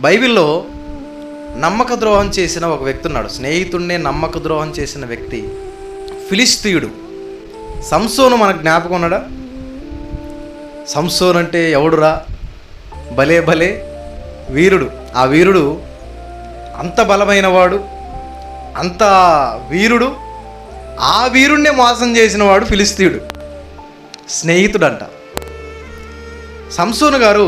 బైబిల్లో నమ్మక ద్రోహం చేసిన ఒక వ్యక్తి ఉన్నాడు. స్నేహితుడినే నమ్మక ద్రోహం చేసిన వ్యక్తి ఫిలిష్తీయుడు సంసోను. మనకు జ్ఞాపకం ఉన్నాడా? సంసోను అంటే ఎవడురా? భలే భలే వీరుడు. ఆ వీరుడు అంత బలమైన వాడు, అంత వీరుడు. ఆ వీరుణ్ణే మోసం చేసిన వాడు ఫిలిష్తీయుడు, స్నేహితుడంట. సంసోను గారు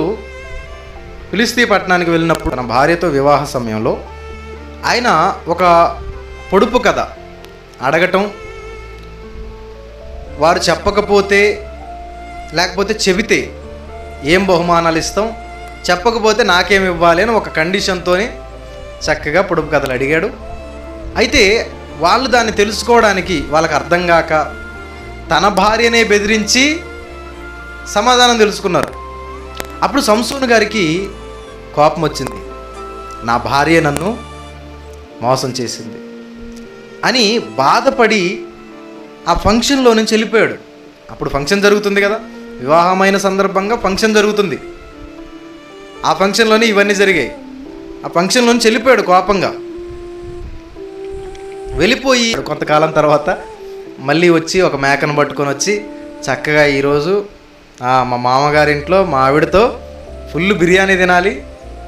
ఫిలిష్తీ పట్టణానికి వెళ్ళినప్పుడు తన భార్యతో వివాహ సమయంలో ఆయన ఒక పొడుపు కథ అడగటం, వారు చెప్పకపోతే లేకపోతే చెబితే ఏం బహుమానాలు ఇస్తాం, చెప్పకపోతే నాకేమి ఇవ్వాలి అని ఒక కండిషన్తో చక్కగా పొడుపు కథలు అడిగాడు. అయితే వాళ్ళు దాన్ని తెలుసుకోవడానికి వాళ్ళకి అర్థం కాక తన భార్యనే బెదిరించి సమాధానం తెలుసుకున్నారు. అప్పుడు సంసోను గారికి కోపం వచ్చింది, నా భార్య నన్ను మోసం చేసింది అని బాధపడి ఆ ఫంక్షన్లో నుంచి వెళ్ళిపోయాడు. అప్పుడు ఫంక్షన్ జరుగుతుంది కదా, వివాహమైన సందర్భంగా ఫంక్షన్ జరుగుతుంది. ఆ ఫంక్షన్లోనే ఇవన్నీ జరిగాయి. ఆ ఫంక్షన్ నుంచి వెళ్ళిపోయాడు కోపంగా. వెళ్ళిపోయి కొంతకాలం తర్వాత మళ్ళీ వచ్చి ఒక మేకను పట్టుకొని వచ్చి చక్కగా ఈరోజు మా మామగారింట్లో మా ఆవిడతో ఫుల్ బిర్యానీ తినాలి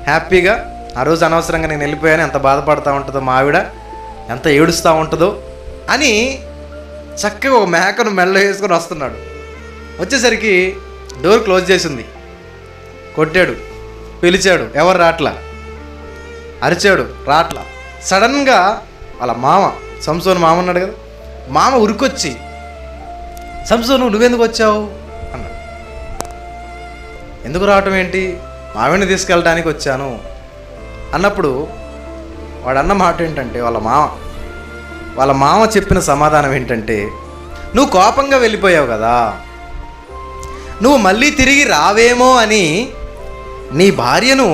హ్యాపీగా. ఆ రోజు అనవసరంగా నేను వెళ్ళిపోయాను, ఎంత బాధపడుతూ ఉంటుందో మా ఆవిడ, ఎంత ఏడుస్తూ ఉంటుందో అని చక్కగా ఒక మేకను మెల్ల వేసుకొని వస్తున్నాడు. వచ్చేసరికి డోర్ క్లోజ్ చేసింది. కొట్టాడు, పిలిచాడు, ఎవరు రాట్లా. అరిచాడు, రాట్లా. సడన్గా వాళ్ళ మామ, సంసోను మామ ఉన్నాడు కదా, మామ ఉరికొచ్చి, సంసోను నువ్వెందుకు వచ్చావు అన్నాడు. ఎందుకు రావటం ఏంటి? మావిని తీసుకెళ్ళడానికి వచ్చాను అన్నప్పుడు వాడు అన్న మాట ఏంటంటే, వాళ్ళ మామ చెప్పిన సమాధానం ఏంటంటే, నువ్వు కోపంగా వెళ్ళిపోయావు కదా, నువ్వు మళ్ళీ తిరిగి రావేమో అని నీ భార్యను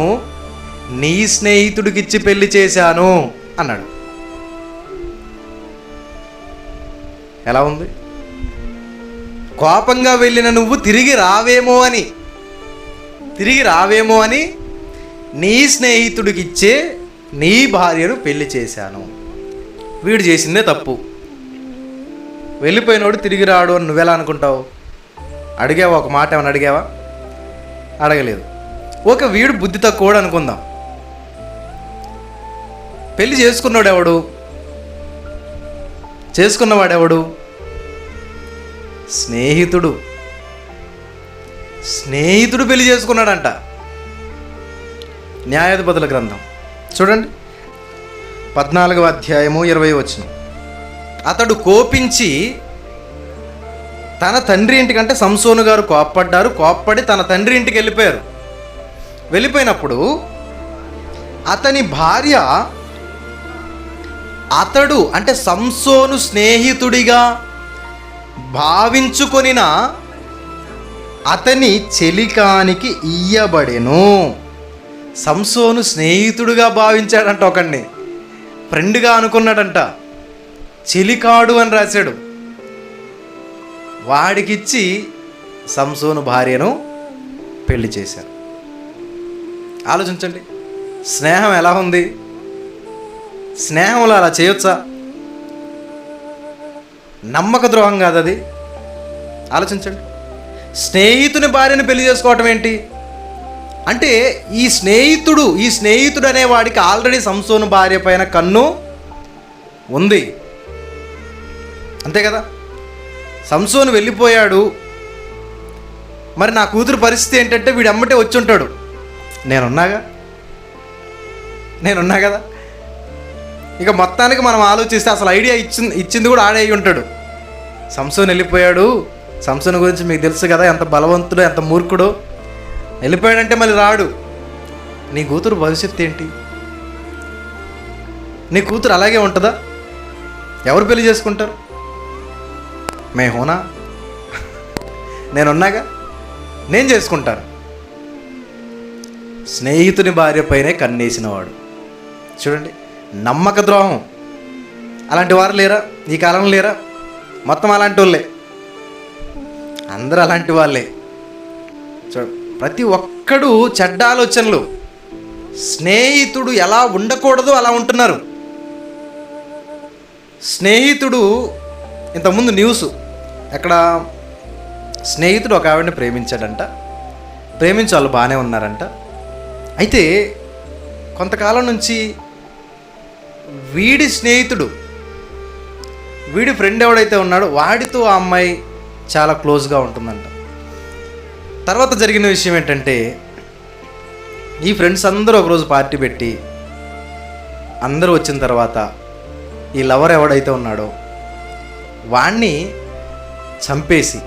నీ స్నేహితుడికిచ్చి పెళ్లి చేశాను అన్నాడు. ఎలా ఉంది? కోపంగా వెళ్ళిన నువ్వు తిరిగి రావేమో అని నీ స్నేహితుడికిచ్చే నీ భార్యను పెళ్లి చేశాను. వీడు చేసిందే తప్పు. వెళ్ళిపోయినోడు తిరిగి రాడు అని నువ్వెలా అనుకుంటావు? అడిగావా? ఒక మాట ఏమైనా అడిగావా? అడగలేదు. ఓకే, వీడు బుద్ధి తక్కువడు అనుకుందాం. పెళ్లి చేసుకున్నవాడెవడు? స్నేహితుడు పెళ్లి చేసుకున్నాడంట. న్యాయాధిపతుల గ్రంథం చూడండి, 14వ అధ్యాయము 20వ వచనం. అతడు కోపించి తన తండ్రి ఇంటికంటే సంసోను గారు కోప్పడి తన తండ్రి ఇంటికి వెళ్ళిపోయారు. వెళ్ళిపోయినప్పుడు అతని భార్య అతడు అంటే సంసోను స్నేహితుడిగా భావించుకొనిన అతని చెలికానికి ఇయ్యబడెను. సంసోను స్నేహితుడిగా భావించాడంట, ఒకడిని ఫ్రెండ్గా అనుకున్నాడంట. చెలికాడు అని రాశాడు. వాడికిచ్చి సంసోను భార్యను పెళ్లి చేశారు. ఆలోచించండి, స్నేహం ఎలా ఉంది? స్నేహంలో అలా చేయొచ్చా? నమ్మక ద్రోహం కాదు అది. ఆలోచించండి, స్నేహితుని భార్యను పెళ్లి చేసుకోవటం ఏంటి అంటే, ఈ స్నేహితుడు అనేవాడికి ఆల్రెడీ సంసోను భార్య పైన కన్ను ఉంది, అంతే కదా. సంసోను వెళ్ళిపోయాడు, మరి నా కూతురు పరిస్థితి ఏంటంటే వీడు అమ్మటే వచ్చి ఉంటాడు. నేనున్నా కదా. ఇక మొత్తానికి మనం ఆలోచిస్తే అసలు ఐడియా ఇచ్చింది కూడా ఆడే అయి ఉంటాడు. సంసోను వెళ్ళిపోయాడు. సంసోను గురించి మీకు తెలుసు కదా, ఎంత బలవంతుడో ఎంత మూర్ఖుడో. వెళ్ళిపోయాడంటే మళ్ళీ రాడు. నీ కూతురు భవిష్యత్తు ఏంటి? నీ కూతురు అలాగే ఉంటుందా? ఎవరు పెళ్లి చేసుకుంటారు? హోనా, నేనున్నాగా, నేను చేసుకుంటాను. స్నేహితుని భార్య పైనే కన్నేసినవాడు. చూడండి, నమ్మక ద్రోహం. అలాంటి వారు లేరా ఈ కాలంలో? లేరా? మొత్తం అలాంటి వాళ్ళే, అందరూ అలాంటి వాళ్ళే. చూడు, ప్రతి ఒక్కడు చెడ్డ ఆలోచనలు, స్నేహితుడు ఎలా ఉండకూడదో అలా ఉంటున్నారు. స్నేహితుడు ఇంతకుముందు న్యూస్ ఎక్కడ, స్నేహితుడు ఒక ఆవిడని ప్రేమించాడంట, ప్రేమించి వాళ్ళు బాగానే ఉన్నారంట. అయితే కొంతకాలం నుంచి వీడి స్నేహితుడు, వీడి ఫ్రెండ్ ఎవడైతే ఉన్నాడో వాడితో ఆ అమ్మాయి చాలా క్లోజ్గా ఉంటుందంట. తర్వాత జరిగిన విషయం ఏంటంటే, ఈ ఫ్రెండ్స్ అందరూ ఒకరోజు పార్టీ పెట్టి అందరూ వచ్చిన తర్వాత ఈ లవర్ ఎవడైతే ఉన్నాడో వాణ్ణి చంపేసి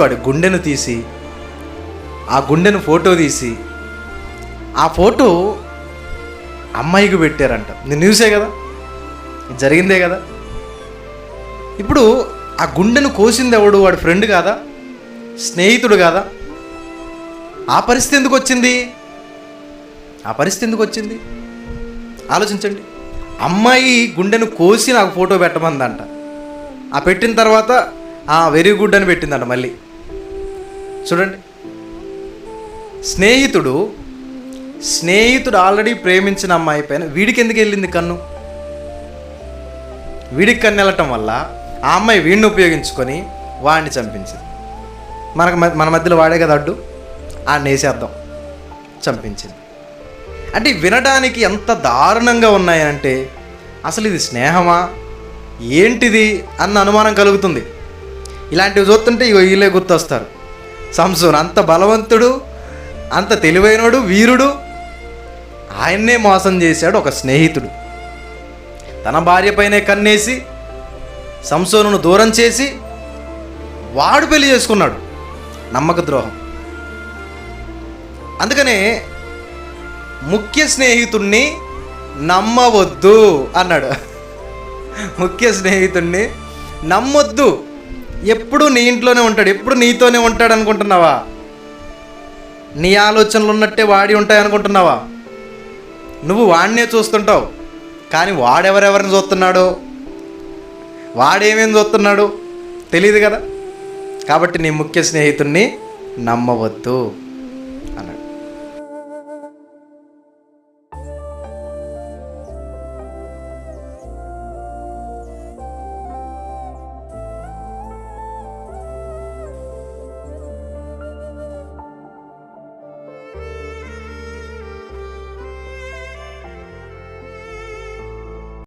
వాడి గుండెను తీసి, ఆ గుండెను ఫోటో తీసి ఆ ఫోటో అమ్మాయికి పెట్టారంట. ఇది న్యూసే కదా, జరిగిందే కదా. ఇప్పుడు ఆ గుండెను కోసింది ఎవడు? వాడి ఫ్రెండ్ కాదా? స్నేహితుడు కాదా? ఆ పరిస్థితి ఎందుకు వచ్చింది? ఆలోచించండి. అమ్మాయి గుండెను కోసి నాకు ఫోటో పెట్టమందంట. ఆ పెట్టిన తర్వాత వెరీ గుడ్ అని పెట్టిందంట. మళ్ళీ చూడండి, స్నేహితుడు ఆల్రెడీ ప్రేమించిన అమ్మాయి పైన వీడికి ఎందుకు వెళ్ళింది కన్ను? వీడికి కన్ను వెళ్ళటం వల్ల ఆ అమ్మాయి వీడిని ఉపయోగించుకొని వాడిని చంపించింది. మన మధ్యలో వాడే కదా అడ్డు, ఆ నేసేద్దాం, చంపించింది. అంటే వినడానికి ఎంత దారుణంగా ఉన్నాయంటే అసలు ఇది స్నేహమా ఏంటిది అన్న అనుమానం కలుగుతుంది. ఇలాంటివి చూస్తుంటే వీళ్ళే గుర్తొస్తారు. సంసోను అంత బలవంతుడు, అంత తెలివైనడు, వీరుడు, ఆయన్నే మోసం చేశాడు ఒక స్నేహితుడు. తన భార్య పైనే కన్నేసి సంసోనును దూరం చేసి వాడు పెళ్లి చేసుకున్నాడు. నమ్మక ద్రోహం. అందుకనే ముఖ్య స్నేహితుణ్ణి నమ్మవద్దు అన్నాడు. ముఖ్య స్నేహితుణ్ణి నమ్మొద్దు. ఎప్పుడు నీ ఇంట్లోనే ఉంటాడు, ఎప్పుడు నీతోనే ఉంటాడు అనుకుంటున్నావా? నీ ఆలోచనలు ఉన్నట్టే వాడి ఉంటాయి అనుకుంటున్నావా? నువ్వు వాడినే చూస్తుంటావు, కానీ వాడెవరెవరిని చూస్తున్నాడో, వాడేమేమి చూస్తున్నాడు తెలియదు కదా. కాబట్టి నీ ముఖ్య స్నేహితుణ్ణి నమ్మవద్దు అన్నాడు.